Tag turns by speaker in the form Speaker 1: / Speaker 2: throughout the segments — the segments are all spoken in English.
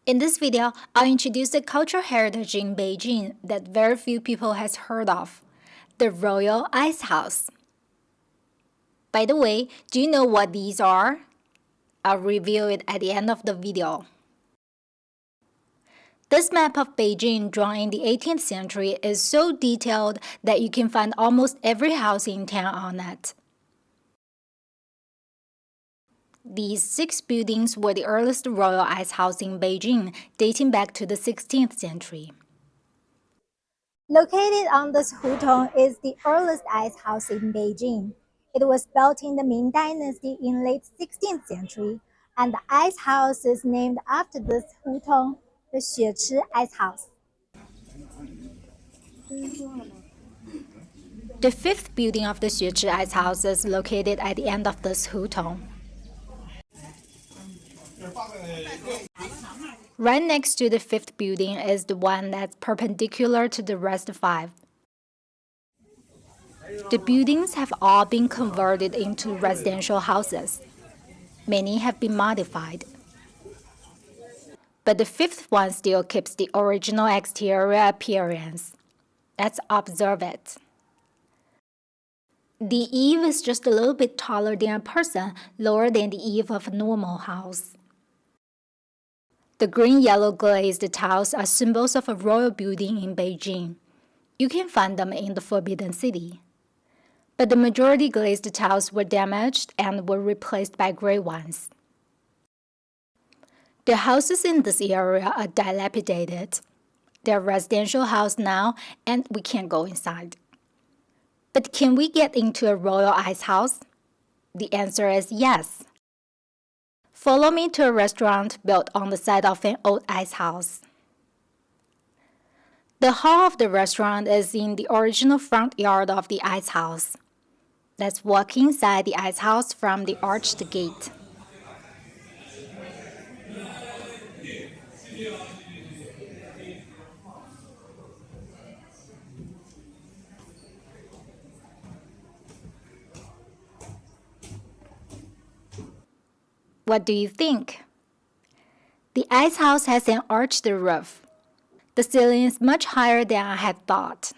Speaker 1: In this video, I'll introduce a cultural heritage in Beijing that very few people has heard of, the Royal Icehouse. By the way, do you know what these are? I'll reveal it at the end of the video. This map of Beijing drawn in the 18th century is so detailed that you can find almost every house in town on it. These 6 buildings were the earliest royal icehouse in Beijing, dating back to the 16th century.
Speaker 2: Located on this hutong is the earliest icehouse in Beijing. It was built in the Ming Dynasty in late 16th century, and the icehouse is named after this hutong, the Xuechi Icehouse.
Speaker 1: The 5th building of the Xuechi Icehouse is located at the end of this hutong. Right next to the 5th building is the one that's perpendicular to the rest 5. The buildings have all been converted into residential houses. Many have been modified. But the 5th one still keeps the original exterior appearance. Let's observe it. The eave is just a little bit taller than a person, lower than the eave of a normal house. The green-yellow glazed tiles are symbols of a royal building in Beijing. You can find them in the Forbidden City. But the majority glazed tiles were damaged and were replaced by gray ones. The houses in this area are dilapidated. They're a residential house now, and we can't go inside. But can we get into a royal icehouse? The answer is yes. Follow me to a restaurant built on the site of an old icehouse. The hall of the restaurant is in the original front yard of the icehouse. Let's walk inside the icehouse from the arched gate. What do you think? The icehouse has an arched roof. The ceiling is much higher than I had thought.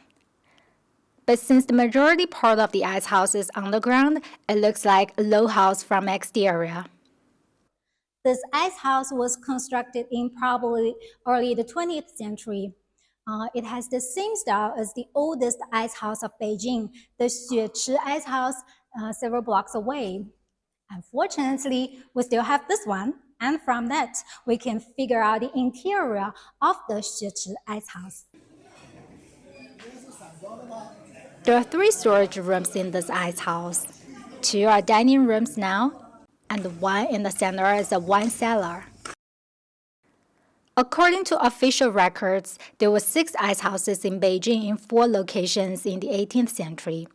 Speaker 1: But since the majority part of the icehouse is underground, it looks like a low house from exterior.
Speaker 2: This icehouse was constructed in probably early the 20th century. It has the same style as the oldest icehouse of Beijing, the Xuechi Icehouse, several blocks away. Unfortunately, we still have this one, and from that, we can figure out the interior of the Xuechi Icehouse.
Speaker 1: There are 3 storage rooms in this icehouse. 2 are dining rooms now, and one in the center is a wine cellar. According to official records, there were 6 icehouses in Beijing in 4 locations in the 18th century.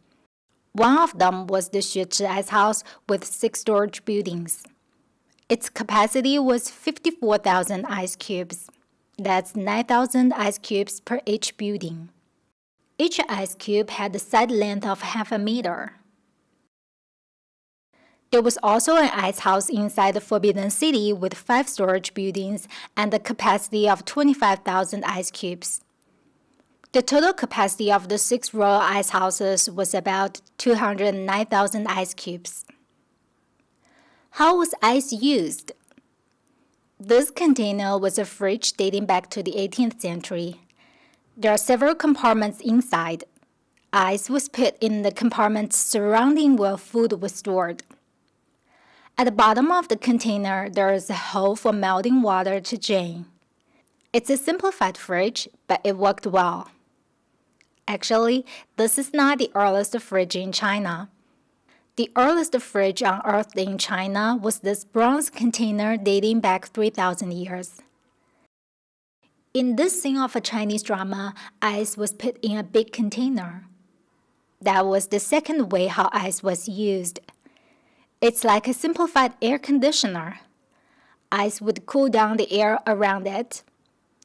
Speaker 1: One of them was the Xuechi Icehouse with 6 storage buildings. Its capacity was 54,000 ice cubes. That's 9,000 ice cubes per each building. Each ice cube had a side length of half a meter. There was also an icehouse inside the Forbidden City with 5 storage buildings and a capacity of 25,000 ice cubes. The total capacity of the 6 royal icehouses was about 209,000 ice cubes. How was ice used? This container was a fridge dating back to the 18th century. There are several compartments inside. Ice was put in the compartments surrounding where food was stored. At the bottom of the container, there is a hole for melting water to drain. It's a simplified fridge, but it worked well. Actually, this is not the earliest fridge in China. The earliest fridge unearthed in China was this bronze container dating back 3,000 years. In this scene of a Chinese drama, ice was put in a big container. That was the second way how ice was used. It's like a simplified air conditioner. Ice would cool down the air around it.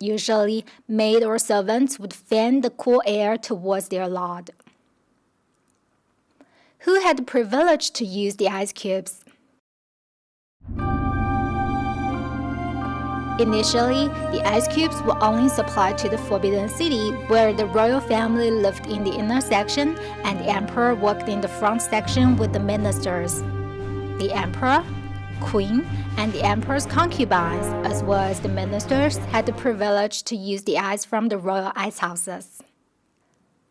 Speaker 1: Usually, maid or servants would fan the cool air towards their lord. Who had the privilege to use the ice cubes? Initially, the ice cubes were only supplied to the Forbidden City, where the royal family lived in the inner section and the emperor worked in the front section with the ministers. The emperor, queen, and the emperor's concubines, as well as the ministers, had the privilege to use the ice from the royal ice houses.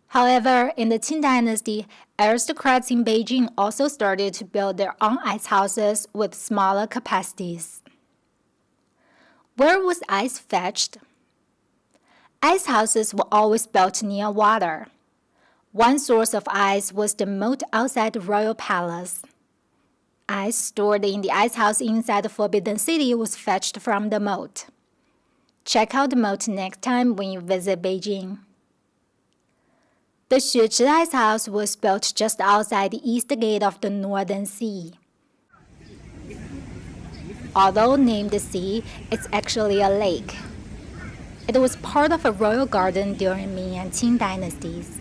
Speaker 1: However, in the Qing dynasty, aristocrats in Beijing also started to build their own ice houses with smaller capacities. Where was ice fetched? Ice houses were always built near water. One source of ice was the moat outside the royal palace. Ice stored in the ice house inside the Forbidden City was fetched from the moat. Check out the moat next time when you visit Beijing. The Xuechi Ice House was built just outside the east gate of the Northern Sea. Although named the sea, it's actually a lake. It was part of a royal garden during Ming and Qing dynasties.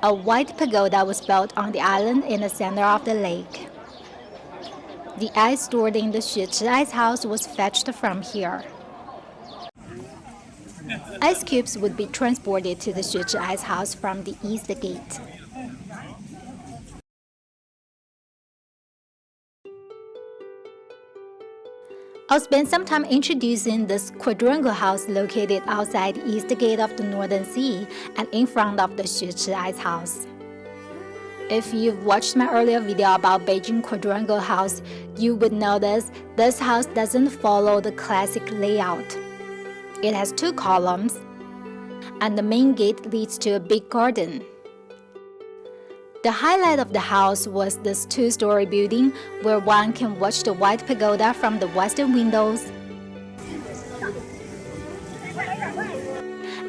Speaker 1: A white pagoda was built on the island in the center of the lake. The ice stored in the Xuechi Ice House was fetched from here. Ice cubes would be transported to the Xuechi Ice House from the east gate. I'll spend some time introducing this quadrangle house located outside the east gate of the Northern Sea and in front of the Xuechi Ice House. If you've watched my earlier video about Beijing quadrangle house, you would notice this house doesn't follow the classic layout. It has 2 columns, and the main gate leads to a big garden. The highlight of the house was this 2-story building where one can watch the white pagoda from the western windows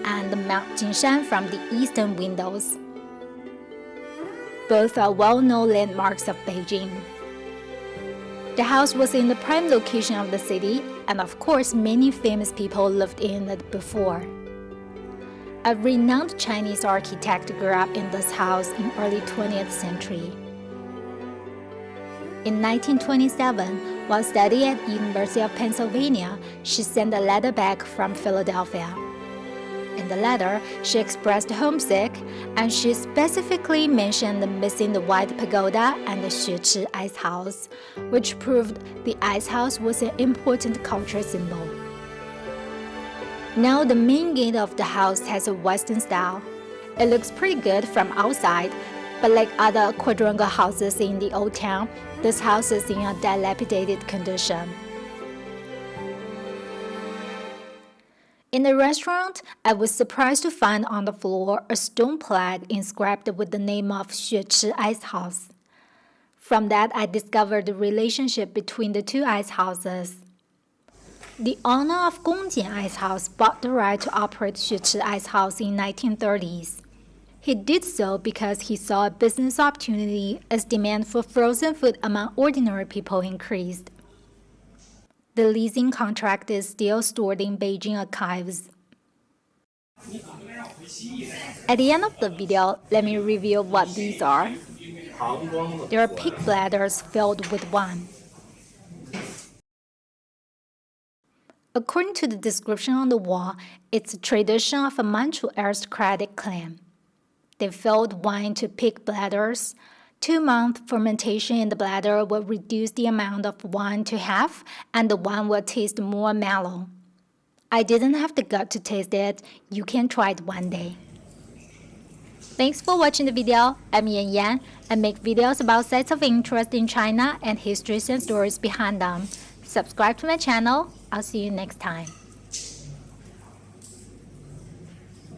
Speaker 1: and the Mount Jinshan from the eastern windows. Both are well-known landmarks of Beijing. The house was in the prime location of the city, and of course many famous people lived in it before. A renowned Chinese architect grew up in this house in early 20th century. In 1927, while studying at University of Pennsylvania, she sent a letter back from Philadelphia. In the letter, she expressed homesick, and she specifically mentioned missing the white pagoda and the Xuechi Ice House, which proved the ice house was an important cultural symbol. Now the main gate of the house has a western style. It looks pretty good from outside, but like other quadrangle houses in the old town, this house is in a dilapidated condition. In the restaurant, I was surprised to find on the floor a stone plaque inscribed with the name of Xuechi Ice House. From that, I discovered the relationship between the 2 ice houses. The owner of Gongjian Ice House bought the right to operate Xuechi Ice House in 1930s. He did so because he saw a business opportunity as demand for frozen food among ordinary people increased. The leasing contract is still stored in Beijing archives. At the end of the video, let me reveal what these are. There are pig bladders filled with wine. According to the description on the wall, it's a tradition of a Manchu aristocratic clan. They filled wine to pig bladders. 2-month fermentation in the bladder will reduce the amount of wine to half, and the wine will taste more mellow. I didn't have the gut to taste it. You can try it one day. Thanks for watching the video. I'm Yan Yan. I make videos about sites of interest in China and histories and stories behind them. Subscribe to my channel. I'll see you next time.